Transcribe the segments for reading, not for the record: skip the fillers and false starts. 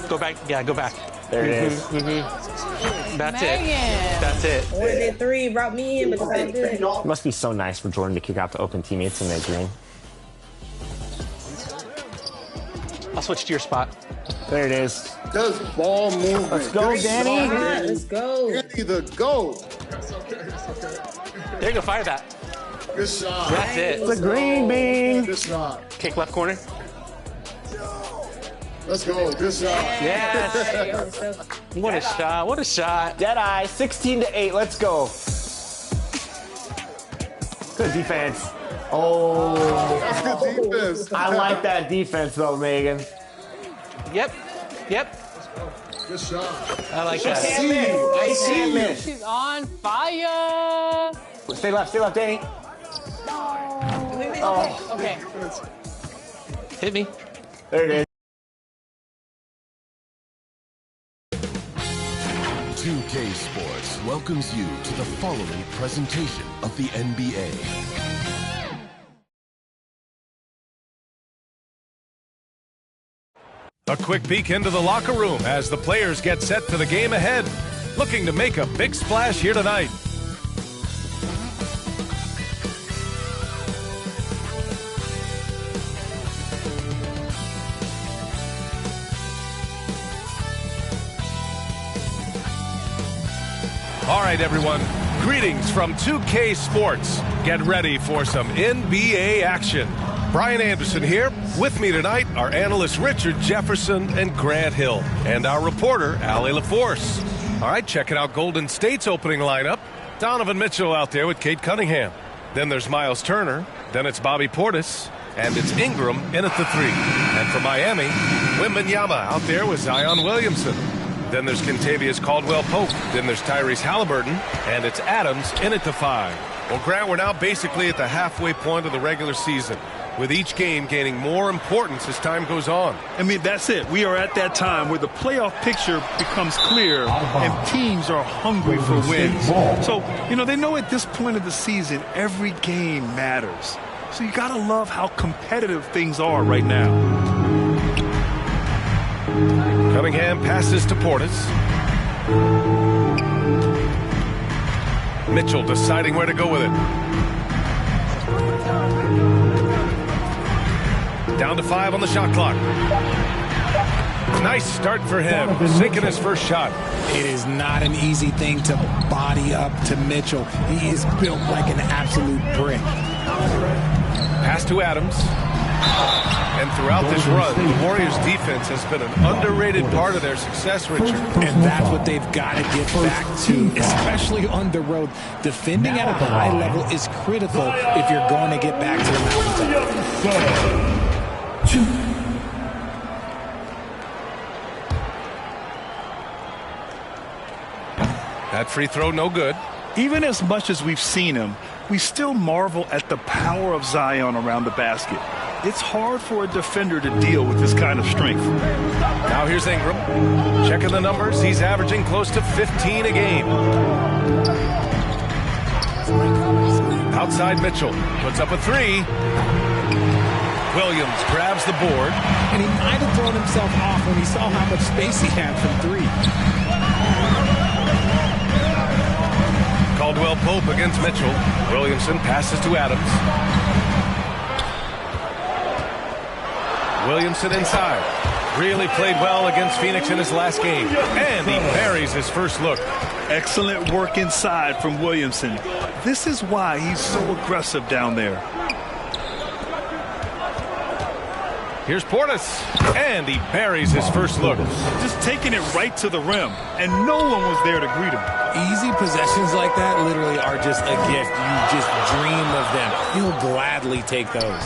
Go back. Yeah, go back. There it is. That's Megan. it. That's it. Jordan did 3, brought me in, but it's not good. It must be so nice for Jordan to kick out the open teammates in that green. I'll switch to your spot. There it is. Does ball movement. Let's go, Danny. Let's go. Either go. There you go. Fire that. Good shot. That's it. It's a green bean. Good shot. Kick left corner. Let's go. Good shot. Yes. What a shot. What a shot. Deadeye, 16-8. Let's go. Good defense. Oh. That's good defense. I like that defense, though, Megan. Yep. Good shot. I like that. I see miss. She's on fire. Stay left, Danny. Oh. Okay. Hit me. There it is. 2K Sports welcomes you to the following presentation of the NBA. A quick peek into the locker room as the players get set for the game ahead. Looking to make a big splash here tonight. All right, everyone. Greetings from 2K Sports. Get ready for some NBA action. Brian Anderson here. With me tonight are analysts Richard Jefferson and Grant Hill, and our reporter, Allie LaForce. All right, checking out Golden State's opening lineup. Donovan Mitchell out there with Kate Cunningham. Then there's Miles Turner. Then it's Bobby Portis. And it's Ingram in at the 3. And for Miami, Wembanyama out there with Zion Williamson. Then there's Kentavious Caldwell-Pope. Then there's Tyrese Halliburton. And it's Adams in at the 5. Well, Grant, we're now basically at the halfway point of the regular season, with each game gaining more importance as time goes on. I mean, that's it. We are at that time where the playoff picture becomes clear and teams are hungry for wins. So, they know at this point of the season, every game matters. So you got to love how competitive things are right now. Cunningham passes to Portis. Mitchell deciding where to go with it. Down to 5 on the shot clock. Nice start for him, sinking his first shot. It is not an easy thing to body up to Mitchell. He is built like an absolute brick. Pass to Adams. And throughout this run, the Warriors' defense has been an underrated part of their success, Richard. And that's what they've got to get back to, especially on the road. Defending at a high level is critical if you're going to get back to the mountaintop. That free throw, no good. Even as much as we've seen him, we still marvel at the power of Zion around the basket. It's hard for a defender to deal with this kind of strength. Now here's Ingram. Checking the numbers, he's averaging close to 15 a game. Outside Mitchell, puts up a 3. Williams grabs the board. And he might have thrown himself off when he saw how much space he had from 3. Caldwell-Pope against Mitchell. Williamson passes to Adams. Williamson inside. Really played well against Phoenix in his last game. And he buries his first look. Excellent work inside from Williamson. This is why he's so aggressive down there. Here's Portis. And he buries his first look. Just taking it right to the rim. And no one was there to greet him. Easy possessions like that literally are just a gift. You just dream of them. He'll gladly take those.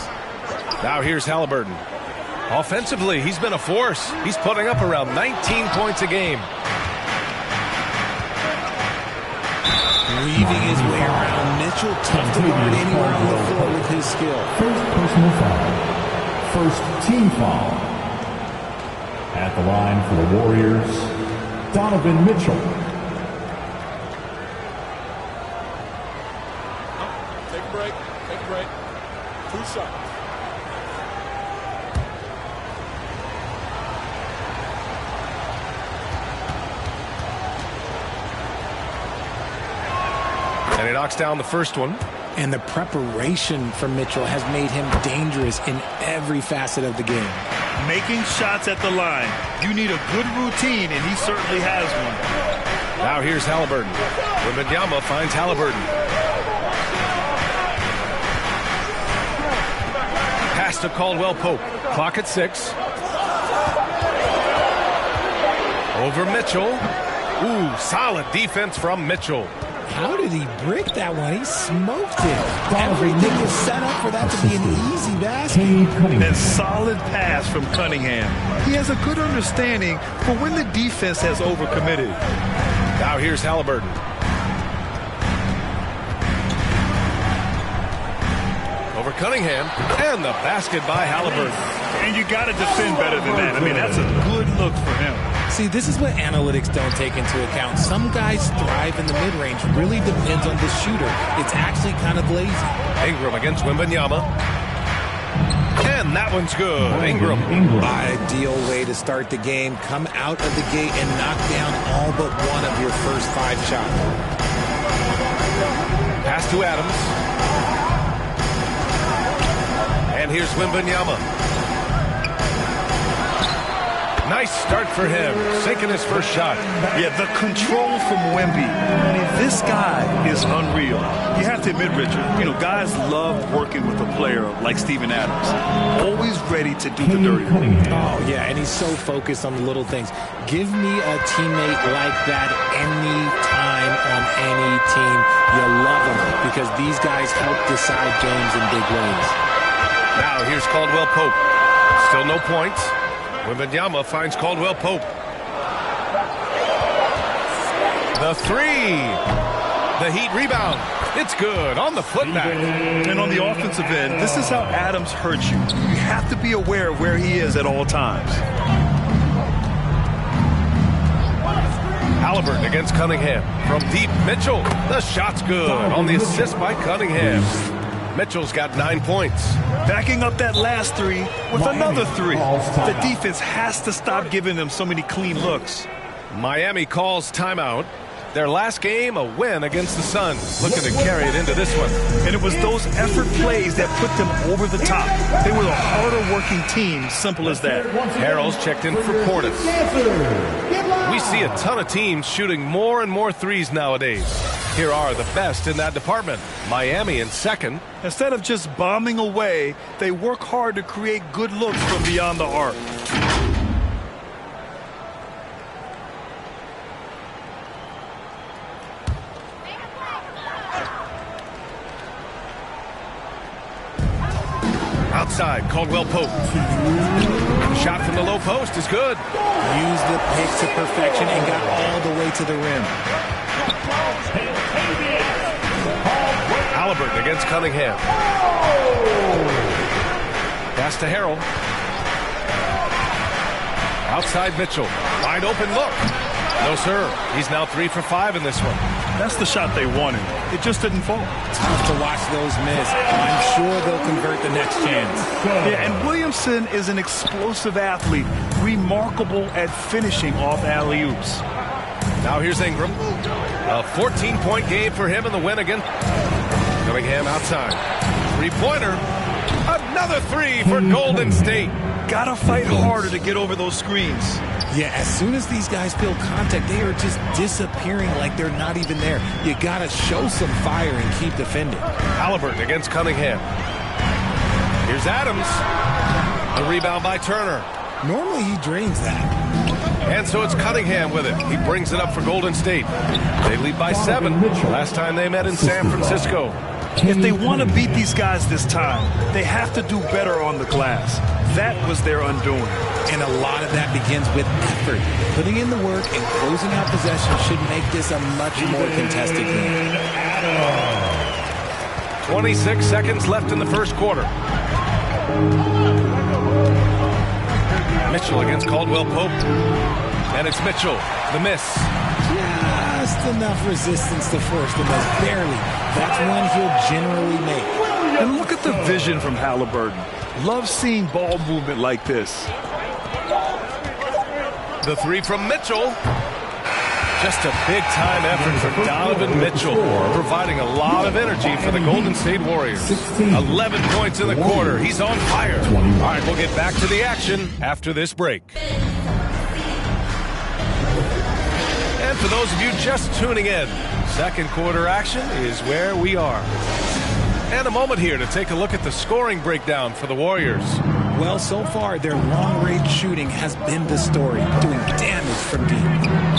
Now here's Halliburton. Offensively, he's been a force. He's putting up around 19 points a game. Weaving his way around. Mitchell, tough to guard anywhere on the floor with his skill. First personal foul. First team foul. At the line for the Warriors, Donovan Mitchell. Take a break. Take a break. 2 shots. And he knocks down the first one. And the preparation from Mitchell has made him dangerous in every facet of the game. Making shots at the line. You need a good routine, and he certainly has one. Now here's Halliburton. Wembanyama finds Halliburton. Pass to Caldwell Pope. Clock at 6. Over Mitchell. Ooh, solid defense from Mitchell. How did he brick that one? He smoked it. Everything is set up for that to be an easy basket. And solid pass from Cunningham. He has a good understanding for when the defense has overcommitted. Now here's Halliburton. Over Cunningham. And the basket by Halliburton. And you got to defend better than that. I mean, that's a good look for him. See, this is what analytics don't take into account. Some guys thrive in the mid-range. Really depends on the shooter. It's actually kind of lazy. Ingram against Wembanyama. And that one's good. Ingram. Ideal way to start the game. Come out of the gate and knock down all but one of your first 5 shots. Pass to Adams. And here's Wembanyama. Nice start for him, sinking his first shot. Yeah, the control from Wemby. I mean, this guy is unreal. You have to admit, Richard, you know, guys love working with a player like Steven Adams. Always ready to do the dirty work. Oh, yeah, and he's so focused on the little things. Give me a teammate like that any time on any team. You love them because these guys help decide games in big ways. Now here's Caldwell Pope. Still no points. Wembanyama finds Caldwell Pope. The 3. The Heat rebound. It's good on the putback. And on the offensive end, this is how Adams hurts you. You have to be aware of where he is at all times. Halliburton against Cunningham. From deep, Mitchell. The shot's good on the assist by Cunningham. Mitchell's got 9 points. Backing up that last 3 with another 3. The defense has to stop giving them so many clean looks. Miami calls timeout. Their last game, a win against the Suns. Looking to carry it into this one. And it was those effort plays that put them over the top. They were a harder working team, simple as that. Harrell's checked in for Portis. We see a ton of teams shooting more and more threes nowadays. Here are the best in that department. Miami in second. Instead of just bombing away, they work hard to create good looks from beyond the arc. Outside, Caldwell Pope. Shot from the low post is good. Used the pick to perfection and got all the way to the rim. Halliburton against Cunningham. Pass to Harrell. Outside Mitchell. Wide open look. No, sir. He's now 3 for 5 in this one. That's the shot they wanted. It just didn't fall. Tough to watch those miss. I'm sure they'll convert the next chance. Yeah, and Williamson is an explosive athlete, remarkable at finishing off alley-oops. Now here's Ingram. A 14-point game for him in the win again. Cunningham outside. 3-pointer. Another 3 for Golden State. Gotta fight harder to get over those screens. Yeah, as soon as these guys feel contact, they are just disappearing like they're not even there. You gotta show some fire and keep defending. Halliburton against Cunningham. Here's Adams. The rebound by Turner. Normally he drains that. And so it's Cunningham with it. He brings it up for Golden State. They lead by 7. Last time they met in San Francisco. If they want to beat these guys this time, they have to do better on the glass. That was their undoing. And a lot of that begins with effort. Putting in the work and closing out possession should make this a much more contested game. 26 seconds left in the first quarter. Mitchell against Caldwell Pope. And it's Mitchell. The miss. Just enough resistance to force the miss. Barely. That's one he'll generally make. And look at the vision from Halliburton. Love seeing ball movement like this. The 3 from Mitchell. Just a big-time effort from Donovan Mitchell, providing a lot of energy for the Golden State Warriors. 11 points in the quarter. He's on fire. All right, we'll get back to the action after this break. And for those of you just tuning in, second quarter action is where we are. And a moment here to take a look at the scoring breakdown for the Warriors. Well, so far, their long-range shooting has been the story, doing damage from deep.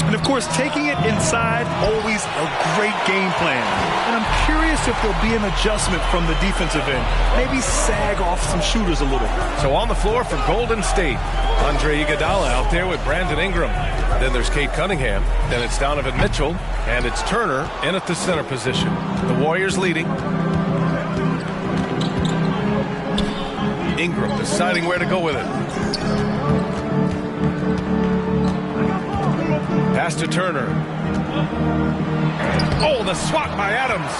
And, of course, taking it inside, always a great game plan. And I'm curious if there'll be an adjustment from the defensive end. Maybe sag off some shooters a little. So on the floor for Golden State, Andre Iguodala out there with Brandon Ingram. Then there's Cade Cunningham. Then it's Donovan Mitchell. And it's Turner in at the center position. The Warriors leading. Ingram deciding where to go with it. Pass to Turner. Oh, the swat by Adams.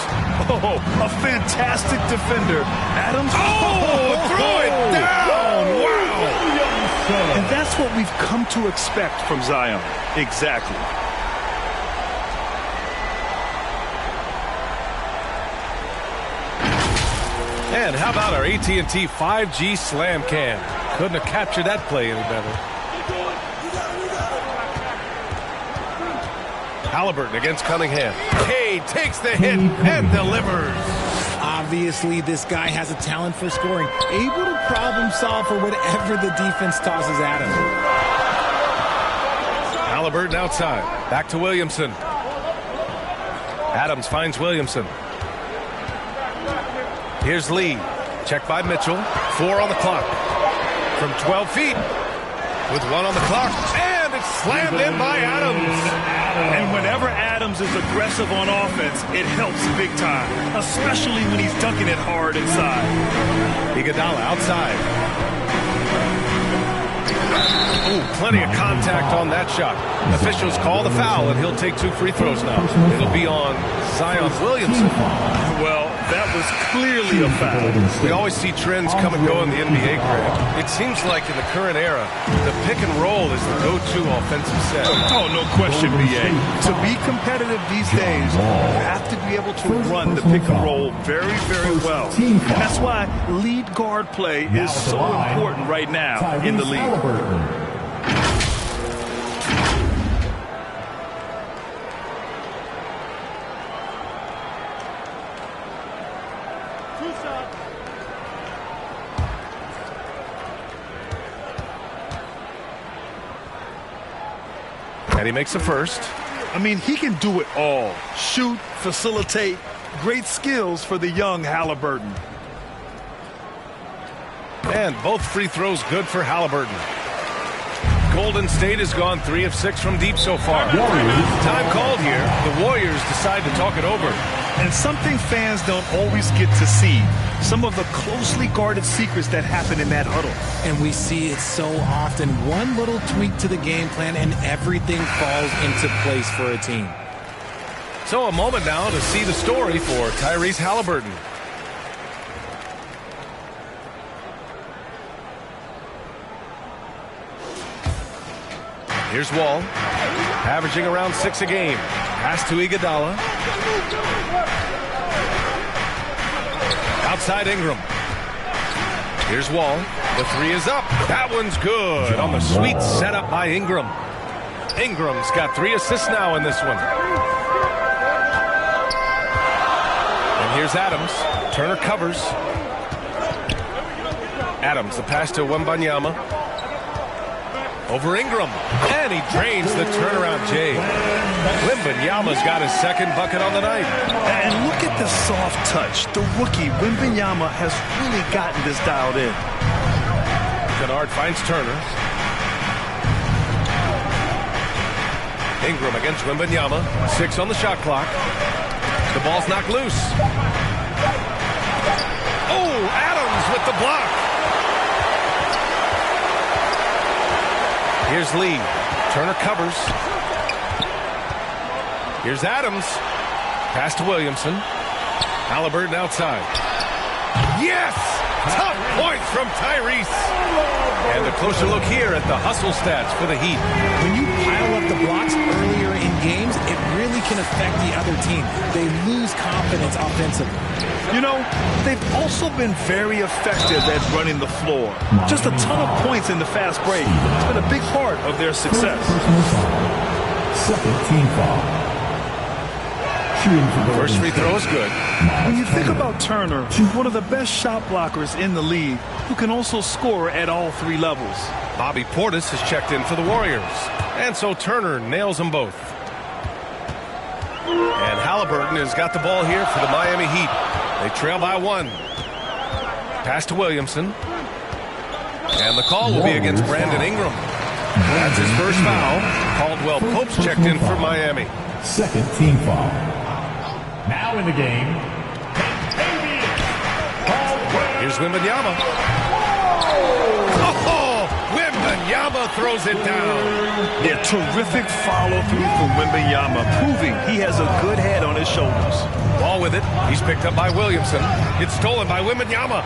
Oh, a fantastic defender. Adams. Oh, throw it down. Wow. And that's what we've come to expect from Zion. Exactly. And how about our AT&T 5G Slam Cam? Couldn't have captured that play any better. Halliburton against Cunningham. Cade takes the hit and delivers. Obviously, this guy has a talent for scoring, able to problem solve for whatever the defense tosses at him. Halliburton outside. Back to Williamson. Adams finds Williamson. Here's Lee. Check by Mitchell. 4 on the clock. From 12 feet. With 1 on the clock. And it's slammed in by Adams. And whenever Adams is aggressive on offense, it helps big time. Especially when he's dunking it hard inside. Iguodala outside. Ooh, plenty of contact on that shot. Officials call the foul, and he'll take 2 free throws now. It'll be on Zion Williamson. Well, that was clearly a foul. We always see trends come and go in the NBA, Greg. It seems like in the current era, the pick and roll is the go-to offensive set. Oh, no question, B.A. To be competitive these days, you have to be able to run the pick and roll very, very well. And that's why lead guard play is so important right now in the league. And he makes the first. I mean, he can do it all. Shoot, facilitate, great skills for the young Halliburton. And both free throws good for Halliburton. Golden State has gone 3 of 6 from deep so far. Time called here. The Warriors decide to talk it over. And something fans don't always get to see. Some of the closely guarded secrets that happen in that huddle. And we see it so often. One little tweak to the game plan and everything falls into place for a team. So a moment now to see the story for Tyrese Halliburton. Here's Wall, averaging around 6 a game. Pass to Iguodala. Outside Ingram. Here's Wall. The 3 is up. That one's good on the sweet setup by Ingram. Ingram's got 3 assists now in this one. And here's Adams. Turner covers. Adams, the pass to Wembanyama. Over Ingram. And he drains the turnaround J. Wembanyama's got his second bucket on the night. And look at the soft touch. The rookie, Wembanyama, has really gotten this dialed in. Kennard finds Turner. Ingram against Wembanyama. 6 on the shot clock. The ball's knocked loose. Oh, Adams with the block. Here's Lee. Turner covers. Here's Adams. Pass to Williamson. Halliburton outside. Yes! Tough points from Tyrese. And a closer look here at the hustle stats for the Heat. When you pile up the blocks earlier in games, it really can affect the other team. They lose confidence offensively. You know, they've also been very effective at running the floor. Just a ton of points in the fast break. It's been a big part of their success. Second team foul. First free throw is good. When you think about Turner, one of the best shot blockers in the league, who can also score at all three levels. Bobby Portis has checked in for the Warriors. And so Turner nails them both. And Halliburton has got the ball here for the Miami Heat. They trail by 1. Pass to Williamson. And the call will be against Brandon Ingram. That's his first foul. Caldwell Pope's checked in for Miami. Second team foul. Now in the game. Here's Wembanyama. Oh, Wembanyama throws it down. Yeah, terrific follow-through from Wembanyama, proving he has a good head on his shoulders. Ball with it. He's picked up by Williamson. It's stolen by Wembanyama.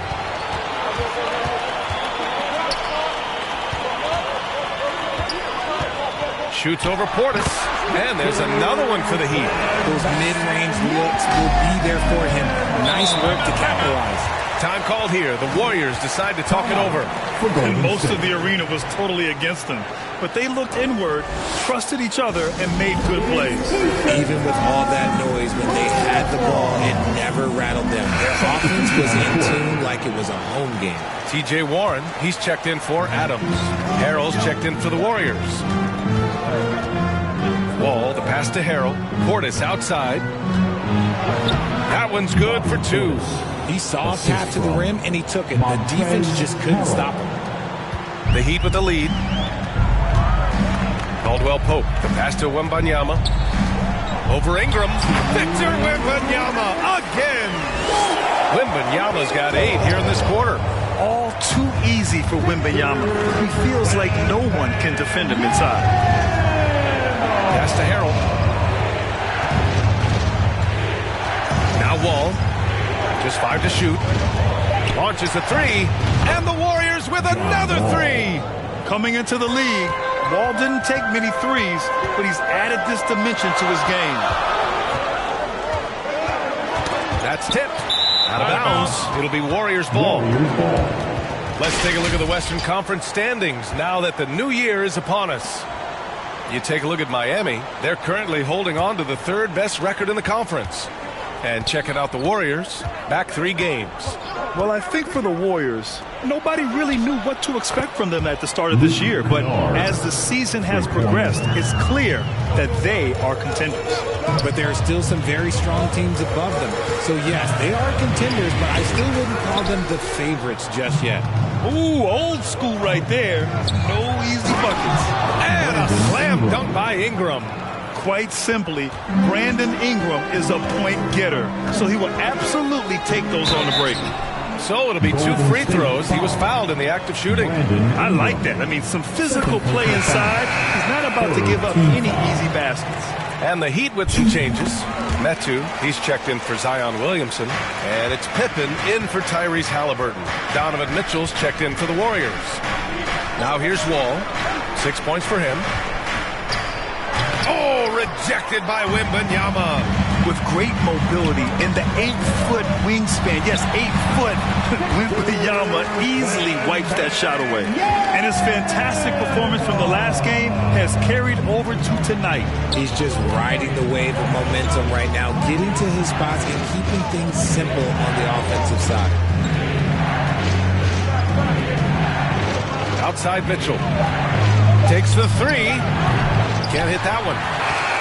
Shoots over Portis. And there's another one for the Heat. Those mid-range looks will be there for him. Nice work to capitalize. Time called here. The Warriors decide to talk it over. And most of the arena was totally against them. But they looked inward, trusted each other, and made good plays. Even with all that noise, when they had the ball, it never rattled them. Their offense was in tune like it was a home game. T.J. Warren, he's checked in for Adams. Harrell's checked in for the Warriors. Wall, the pass to Harrell. Portis outside. That one's good for 2. He saw a path to the rim, and he took it. The defense just couldn't stop him. The Heat with the lead. Caldwell Pope, the pass to Wembanyama. Over Ingram. Victor Wembanyama again. Wembanyama's got 8 here in this quarter. All too easy for Wembanyama. He feels like no one can defend him inside. Pass to Harrell. Now Wall. Just 5 to shoot. Launches a 3. And the Warriors with another 3. Coming into the league, Wall didn't take many threes, but he's added this dimension to his game. That's tipped. Out of bounds. It'll be Warriors ball. Let's take a look at the Western Conference standings now that the new year is upon us. You take a look at Miami. They're currently holding on to the 3rd best record in the conference. And checking out the Warriors, back 3 games. Well, I think for the Warriors, nobody really knew what to expect from them at the start of this year. But as the season has progressed, it's clear that they are contenders. But there are still some very strong teams above them. So, yes, they are contenders, but I still wouldn't call them the favorites just yet. Ooh, old school right there. No easy buckets. And a slam dunk by Ingram. Quite simply, Brandon Ingram is a point getter, so he will absolutely take those on the break. So it'll be 2 free throws. He was fouled in the act of shooting. I like that. I mean, some physical play inside. He's not about to give up any easy baskets. And the Heat with some changes. Metu, he's checked in for Zion Williamson. And it's Pippen in for Tyrese Halliburton. Donovan Mitchell's checked in for the Warriors. Now here's Wall. 6 points for him. Oh, rejected by Wembanyama. With great mobility and the 8-foot wingspan. Yes, 8 foot. Wembanyama easily wipes that shot away. And his fantastic performance from the last game has carried over to tonight. He's just riding the wave of momentum right now, getting to his spots and keeping things simple on the offensive side. Outside Mitchell. Takes the 3. Can't hit that one.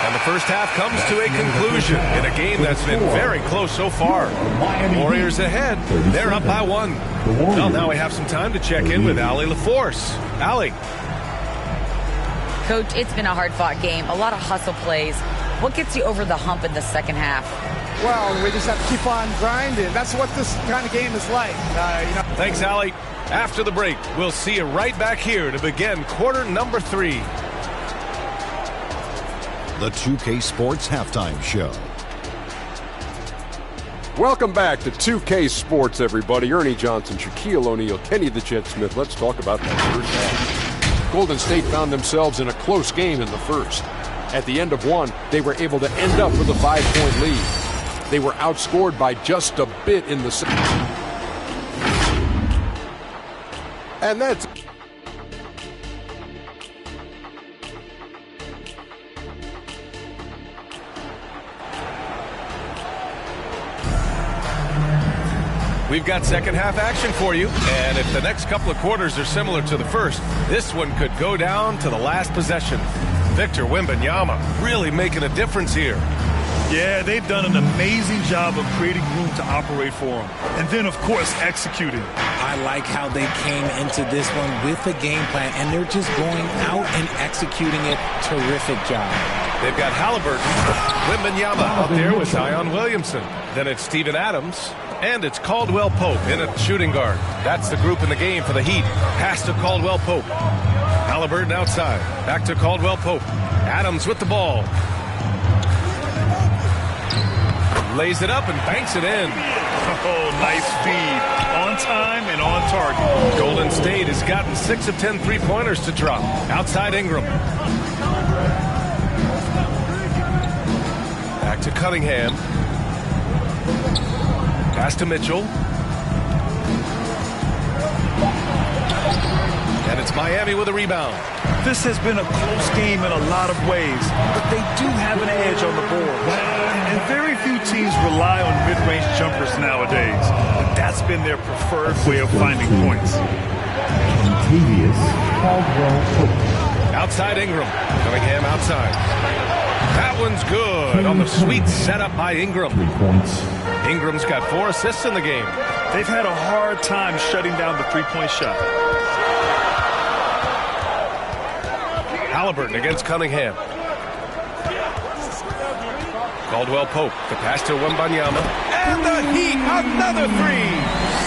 And the first half comes to a conclusion in a game that's been very close so far. Warriors ahead. They're up by 1. Well, now we have some time to check in with Allie LaForce. Allie. Coach, it's been a hard-fought game. A lot of hustle plays. What gets you over the hump in the second half? Well, we just have to keep on grinding. That's what this kind of game is like. Thanks, Allie. After the break, we'll see you right back here to begin quarter number 3. The 2K Sports Halftime Show. Welcome back to 2K Sports, everybody. Ernie Johnson, Shaquille O'Neal, Kenny the Jet Smith. Let's talk about that first half. Golden State found themselves in a close game in the first. At the end of one, they were able to end up with a 5-point lead. They were outscored by just a bit in the second. And that's... We've got second half action for you, and if the next couple of quarters are similar to the first, this one could go down to the last possession. Victor Wembanyama really making a difference here. Yeah, they've done an amazing job of creating room to operate for him. And then, of course, executing. I like how they came into this one with a game plan, and they're just going out and executing it. Terrific job. They've got Halliburton, Wembanyama out there with Zion Williamson. Then it's Steven Adams, and it's Caldwell Pope in at shooting guard. That's the group in the game for the Heat. Pass to Caldwell Pope. Halliburton outside. Back to Caldwell Pope. Adams with the ball. Lays it up and banks it in. Oh, nice feed. On time and on target. Golden State has gotten 6 of 10 three-pointers to drop. Outside Ingram. Back to Cunningham. Pass to Mitchell. And it's Miami with a rebound. This has been a close game in a lot of ways, but they do have an edge on the board. And very few teams rely on mid-range jumpers nowadays. But that's been their preferred way of finding points. Outside Ingram. Cunningham outside. That one's good on the sweet setup by Ingram. Ingram's got 4 assists in the game. They've had a hard time shutting down the three-point shot. Halliburton against Cunningham. Caldwell Pope, the pass to Wembanyama. And the Heat, another three.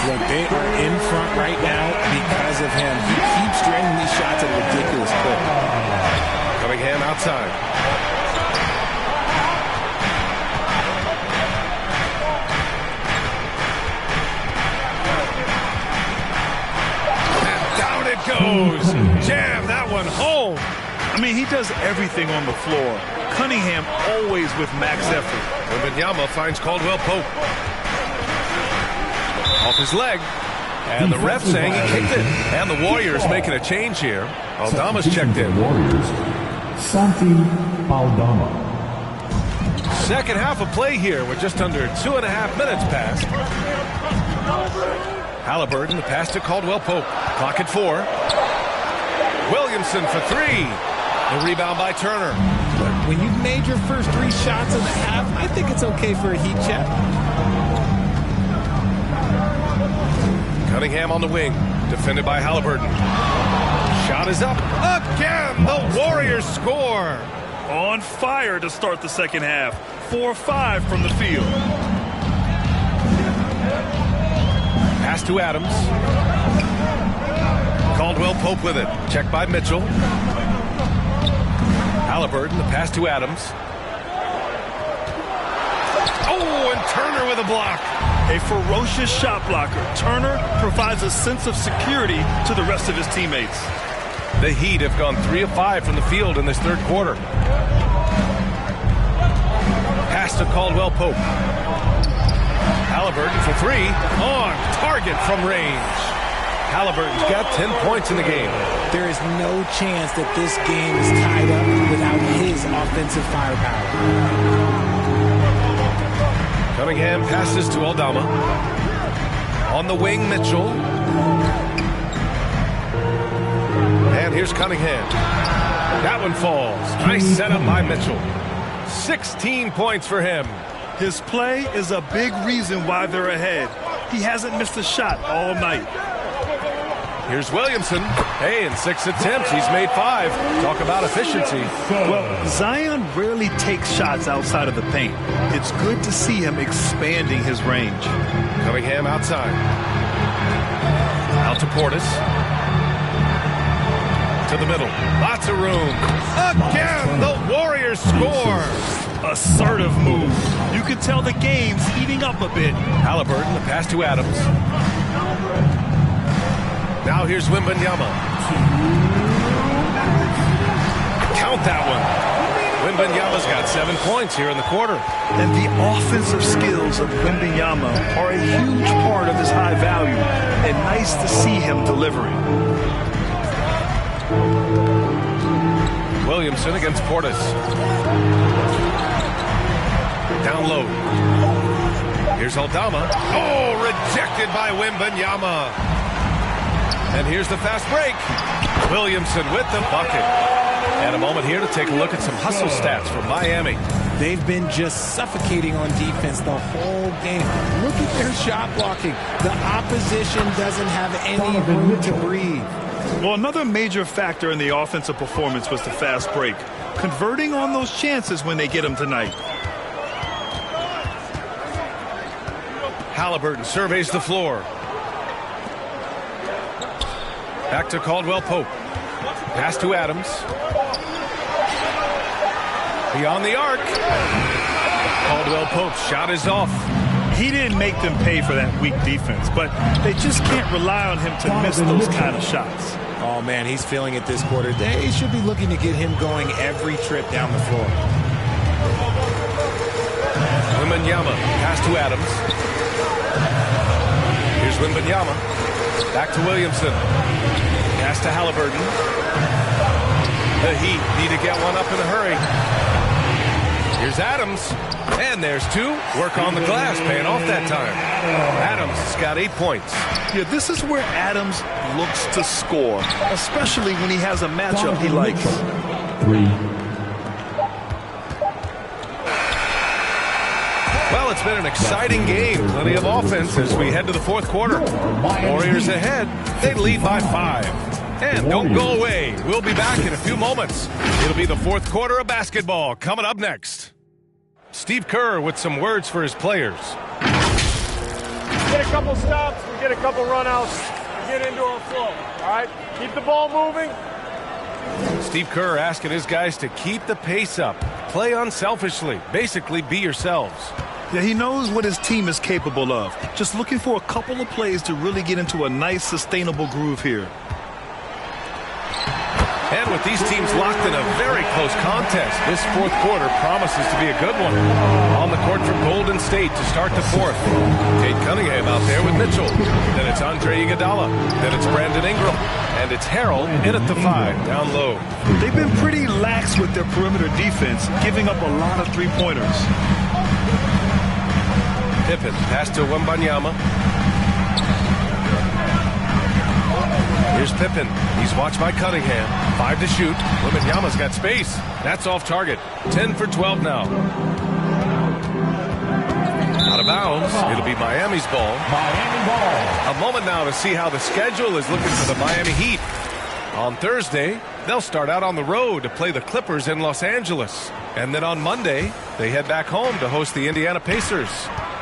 Look, they are in front right now because of him. He keeps draining these shots at a ridiculous clip. Cunningham outside. And down it goes. Jam that one home. I mean, he does everything on the floor. Cunningham always with max effort. Wembanyama finds Caldwell Pope. Off his leg. And the ref saying he kicked it. And the Warriors making a change here. Aldama's checked in. Warriors, Santi Aldama. Second half of play here with just under 2.5 minutes passed. Halliburton, the pass to Caldwell Pope. Clock at 4. Williamson for 3. The rebound by Turner. But when you've made your first 3 shots of the half, I think it's okay for a Heat check. Cunningham on the wing. Defended by Halliburton. Shot is up. Again, the Warriors score. On fire to start the second half. 4-5 from the field. Pass to Adams. Caldwell Pope with it. Checked by Mitchell. Halliburton, the pass to Adams. Oh, and Turner with a block. A ferocious shot blocker. Turner provides a sense of security to the rest of his teammates. The Heat have gone 3 of 5 from the field in this third quarter. Pass to Caldwell Pope. Halliburton for 3. On target from range. Halliburton's got 10 points in the game. There is no chance that this game is tied up without his offensive firepower. Cunningham passes to Aldama. On the wing, Mitchell. And here's Cunningham. That one falls. Nice setup by Mitchell. 16 points for him. His play is a big reason why they're ahead. He hasn't missed a shot all night. Here's Williamson. Hey, in 6 attempts, he's made 5. Talk about efficiency. Well, Zion rarely takes shots outside of the paint. It's good to see him expanding his range. Cunningham outside. Out to Portis. To the middle. Lots of room. Again, the Warriors score. assertive move. You can tell the game's heating up a bit. Halliburton, the pass to Adams. Now here's Wembanyama. Count that one. Wembanyama's got 7 points here in the quarter. And the offensive skills of Wembanyama are a huge part of his high value. And nice to see him delivering. Williamson against Portis. Down low. Here's Aldama. Oh, rejected by Wembanyama. And here's the fast break. Williamson with the bucket. And a moment here to take a look at some hustle stats from Miami. They've been just suffocating on defense the whole game. Look at their shot blocking. The opposition doesn't have any room to breathe. Well, another major factor in the offensive performance was the fast break. Converting on those chances when they get them tonight. Halliburton surveys the floor. Back to Caldwell Pope. Pass to Adams. Beyond the arc. Caldwell Pope's shot is off. He didn't make them pay for that weak defense, but they just can't rely on him to miss those kind of shots. Oh, man, he's feeling it this quarter. They should be looking to get him going every trip down the floor. Wembanyama, pass to Adams. Here's Wembanyama. Back to Williamson. Pass to Halliburton. The Heat need to get one up in a hurry. Here's Adams. And there's two. Work on the glass, paying off that time. Adams has got 8 points. Yeah, this is where Adams looks to score, especially when he has a matchup he likes. 3. Well, it's been an exciting game. Plenty of offense as we head to the fourth quarter. Warriors ahead. They lead by 5. And don't go away. We'll be back in a few moments. It'll be the fourth quarter of basketball coming up next. Steve Kerr with some words for his players. Get a couple stops, we get a couple runouts, we get into our flow, all right? Keep the ball moving. Steve Kerr asking his guys to keep the pace up. Play unselfishly. Basically, be yourselves. Yeah, he knows what his team is capable of. Just looking for a couple of plays to really get into a nice, sustainable groove here. And with these teams locked in a very close contest, this fourth quarter promises to be a good one. On the court for Golden State to start the fourth. Cade Cunningham out there with Mitchell. Then it's Andre Iguodala. Then it's Brandon Ingram. And it's Harrell in at the 5, down low. They've been pretty lax with their perimeter defense, giving up a lot of three-pointers. Pippen, pass to Wembanyama. Here's Pippen. He's watched by Cunningham. 5 to shoot. Wembanyama's got space. That's off target. 10 for 12 now. Out of bounds. It'll be Miami's ball. Miami ball. A moment now to see how the schedule is looking for the Miami Heat. On Thursday, they'll start out on the road to play the Clippers in Los Angeles. And then on Monday, they head back home to host the Indiana Pacers.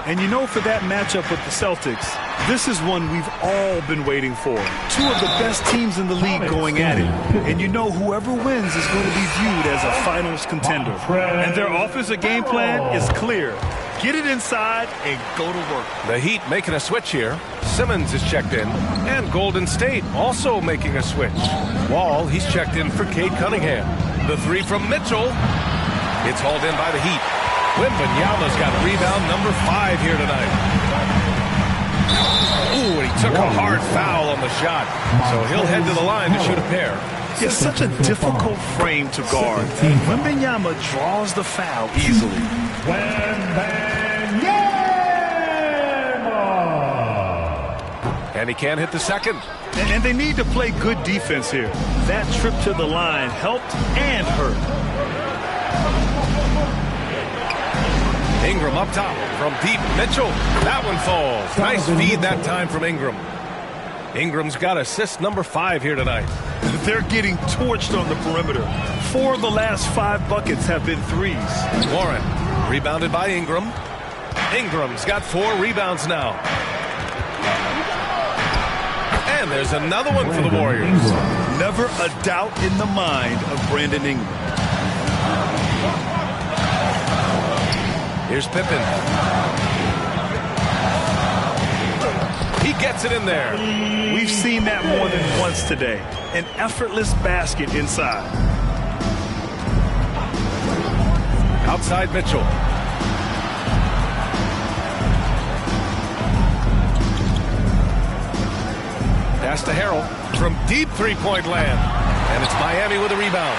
And you know, for that matchup with the Celtics, this is one we've all been waiting for. Two of the best teams in the league going at it. And you know whoever wins is going to be viewed as a finals contender. And their offensive game plan is clear. Get it inside and go to work. The Heat making a switch here. Simmons is checked in. And Golden State also making a switch. Wall, he's checked in for Cade Cunningham. The 3 from Mitchell. It's hauled in by the Heat. Wembanyama's got rebound number 5 here tonight. Ooh, and he took a hard foul on the shot. So he'll head to the line to shoot a pair. It's such a difficult frame to guard. Wembanyama draws the foul easily. And he can't hit the second. And they need to play good defense here. That trip to the line helped and hurt. Ingram up top from deep. Mitchell. That one falls. Nice feed that time from Ingram. Ingram's got assist number 5 here tonight. They're getting torched on the perimeter. 4 of the last 5 buckets have been threes. Warren rebounded by Ingram. Ingram's got 4 rebounds now. And there's another one for the Warriors. Never a doubt in the mind of Brandon Ingram. Here's Pippen. He gets it in there. We've seen that more than once today. An effortless basket inside. Outside Mitchell. Pass to Harrell from deep three-point land. And it's Miami with a rebound.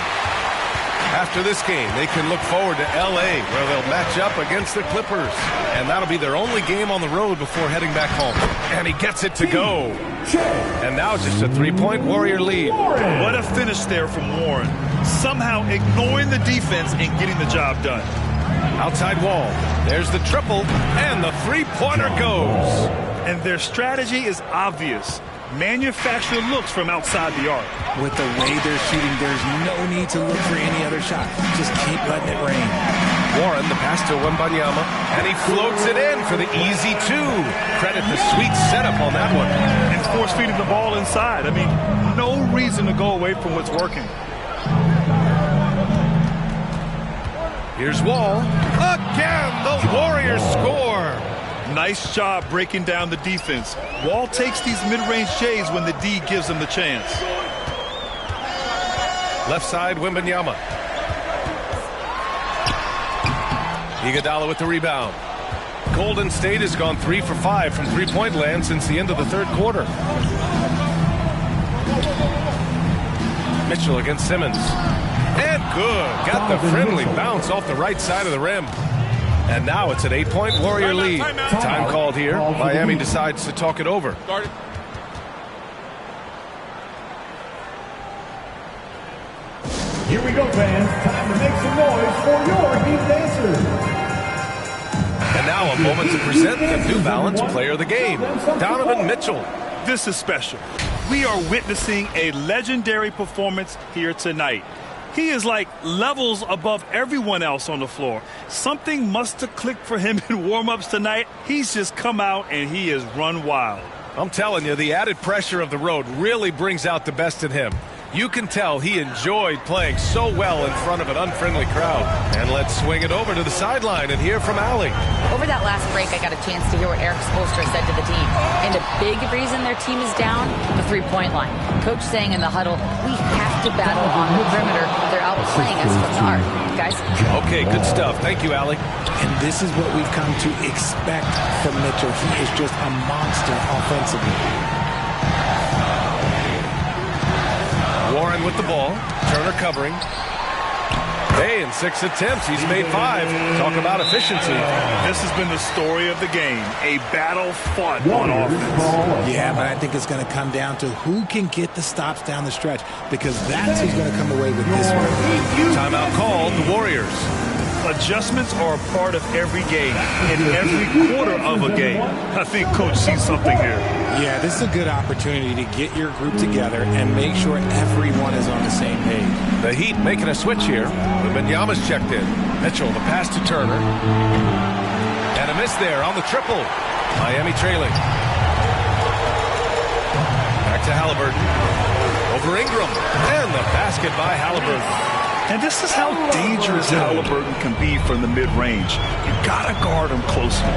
After this game, they can look forward to L.A., where they'll match up against the Clippers. And that'll be their only game on the road before heading back home. And he gets it to go. And now just a three-point Warrior lead. What a finish there from Warren. Somehow ignoring the defense and getting the job done. Outside Wall. There's the triple, and the three-pointer goes. And their strategy is obvious. Manufacture looks from outside the arc. With the way they're shooting, there's no need to look for any other shot. Just keep letting it rain. Warren, the pass to Wembanyama, and he floats it in for the easy two. Credit the sweet setup on that one. And force-feeding the ball inside. I mean, no reason to go away from what's working. Here's Wall. Again, the Warriors score. Nice job breaking down the defense. Wall takes these mid-range J's when the D gives him the chance. Left side, Wembanyama. Iguodala with the rebound. Golden State has gone 3 for 5 from three-point land since the end of the third quarter. Mitchell against Simmons. And good. Got the friendly bounce off the right side of the rim. And now it's an 8-point Warrior lead. Time called here. Miami decides to talk it over. Here we go, fans. Time to make some noise for your Heat Dancers. And now a moment to present the New Balance Player of the Game, Donovan Mitchell. This is special. We are witnessing a legendary performance here tonight. He is like levels above everyone else on the floor. Something must have clicked for him in warm-ups tonight. He's just come out and he has run wild. I'm telling you, the added pressure of the road really brings out the best in him. You can tell he enjoyed playing so well in front of an unfriendly crowd. And let's swing it over to the sideline and hear from Allie. Over that last break, I got a chance to hear what Eric Spoelstra said to the team. And a big reason their team is down, the three-point line. Coach saying in the huddle, we have to battle on the perimeter. They're outplaying us from the arc. Guys? Okay, good stuff. Thank you, Allie. And this is what we've come to expect from Mitchell. He is just a monster offensively. Warren with the ball. Turner covering. Hey, in 6 attempts, he's made 5. Talk about efficiency. This has been the story of the game. A battle fought on offense. Yeah, but I think it's going to come down to who can get the stops down the stretch, because that's who's going to come away with this one. Timeout called, the Warriors. Adjustments are a part of every game, in every quarter of a game. I think Coach sees something here. Yeah, this is a good opportunity to get your group together and make sure everyone is on the same page. The Heat making a switch here. Wembanyama's checked in. Mitchell, the pass to Turner. And a miss there on the triple. Miami trailing. Back to Halliburton. Over Ingram. And the basket by Halliburton. And this is how dangerous Halliburton can be from the mid-range. You gotta guard him closely.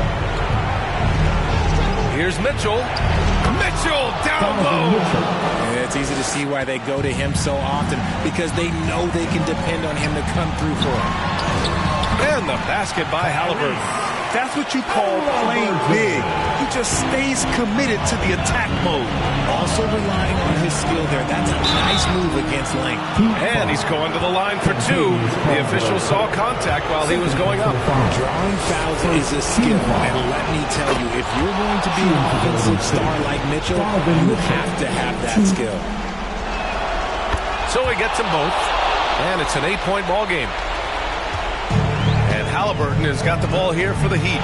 Here's Mitchell. Mitchell down low. And it's easy to see why they go to him so often, because they know they can depend on him to come through for them. And the basket by Halliburton. That's what you call playing big. He just stays committed to the attack mode. Also relying on his skill there. That's a nice move against length. And he's going to the line for 2. The official saw contact while he was going up. Drawing fouls is a skill. And let me tell you, if you're going to be an offensive star like Mitchell, you have to have that skill. So he gets them both. And it's an 8-point ball game. Halliburton has got the ball here for the Heat.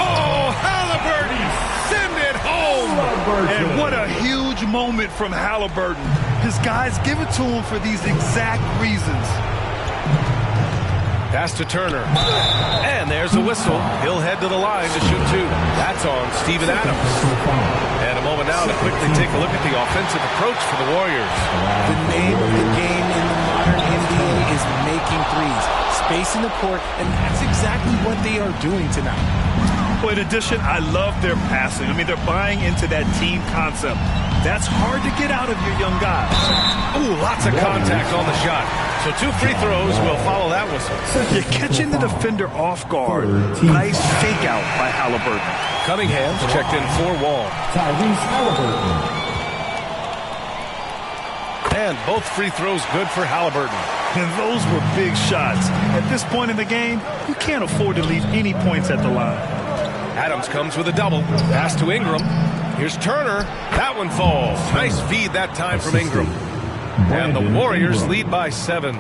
Oh, Halliburton! Send it home! And what a huge moment from Halliburton. His guys give it to him for these exact reasons. Pass to Turner. And there's a whistle. He'll head to the line to shoot 2. That's on Steven Adams. And a moment now to quickly take a look at the offensive approach for the Warriors. The name of the game in the modern NBA is is making threes, spacing the court, and that's exactly what they are doing tonight. Well, in addition, I love their passing. I mean, they're buying into that team concept. That's hard to get out of your young guys. Ooh, lots of contact on the shot. So 2 free throws will follow that whistle. You're catching the defender off guard. Nice fake out by Halliburton. Cunningham's checked in for Wall. Tyrese Halliburton. And both free throws good for Halliburton. And those were big shots. At this point in the game, you can't afford to leave any points at the line. Adams comes with a double. Pass to Ingram. Here's Turner. That one falls. Nice feed that time from Ingram. And the Warriors lead by 7.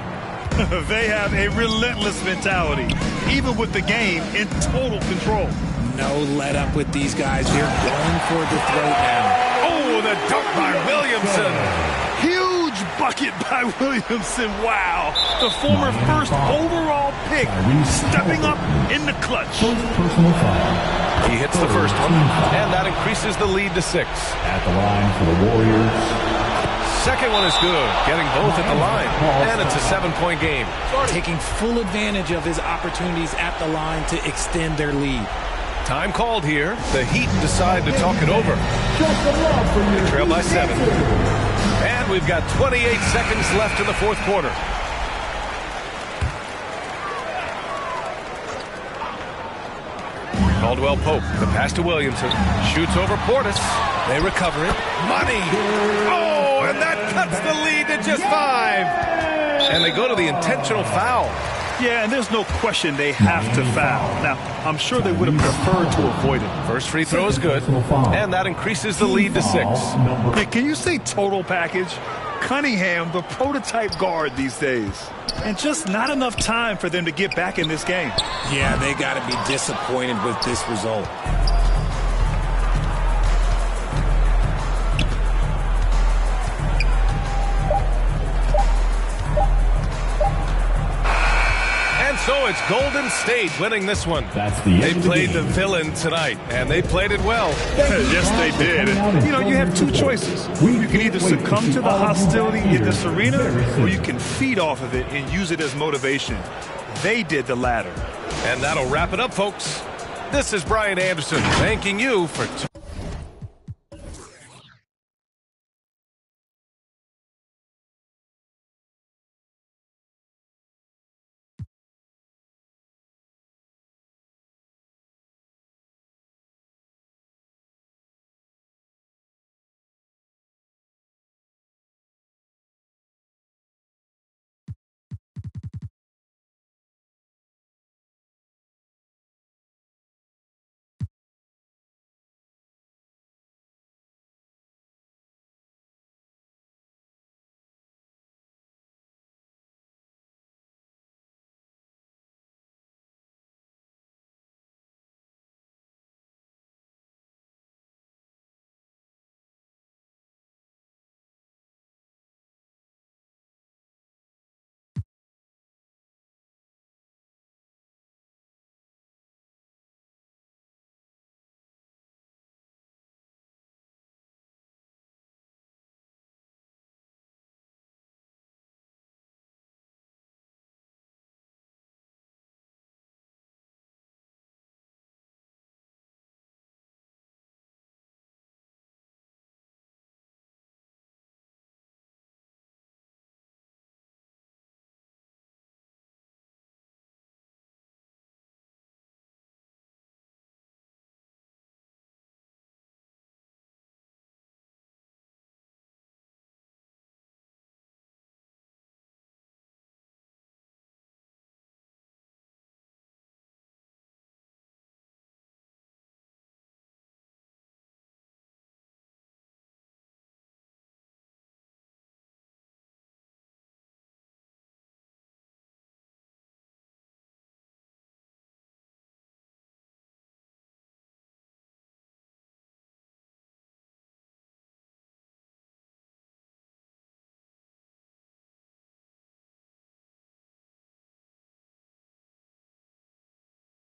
They have a relentless mentality, even with the game in total control. No let up with these guys. They're going for the throat now. Oh, the dunk by Williamson. Huge bucket by Williamson. Wow. The former first overall pick stepping up in the clutch. Personal foul. He hits the first one, and that increases the lead to 6. At the line for the Warriors. Second one is good, getting both at the line, and it's a 7-point game. Taking full advantage of his opportunities at the line to extend their lead. Time called here. The Heat decide to talk it over. They trail by 7. And we've got 28 seconds left in the fourth quarter. Caldwell Pope, the pass to Williamson. Shoots over Portis. They recover it. Money! Oh, and that cuts the lead to just 5. And they go to the intentional foul. Yeah, and there's no question they have to foul. Now, I'm sure they would have preferred to avoid it. First free throw is good, and that increases the lead to 6. Hey, can you say total package? Cunningham, the prototype guard these days. And just not enough time for them to get back in this game. Yeah, they got to be disappointed with this result. So it's Golden State winning this one. That's the They played the villain tonight, and they played it well. Yes, they did. You know, you have 2 choices. You can either succumb to the hostility in this arena, or you can feed off of it and use it as motivation. They did the latter. And that'll wrap it up, folks. This is Brian Anderson thanking you for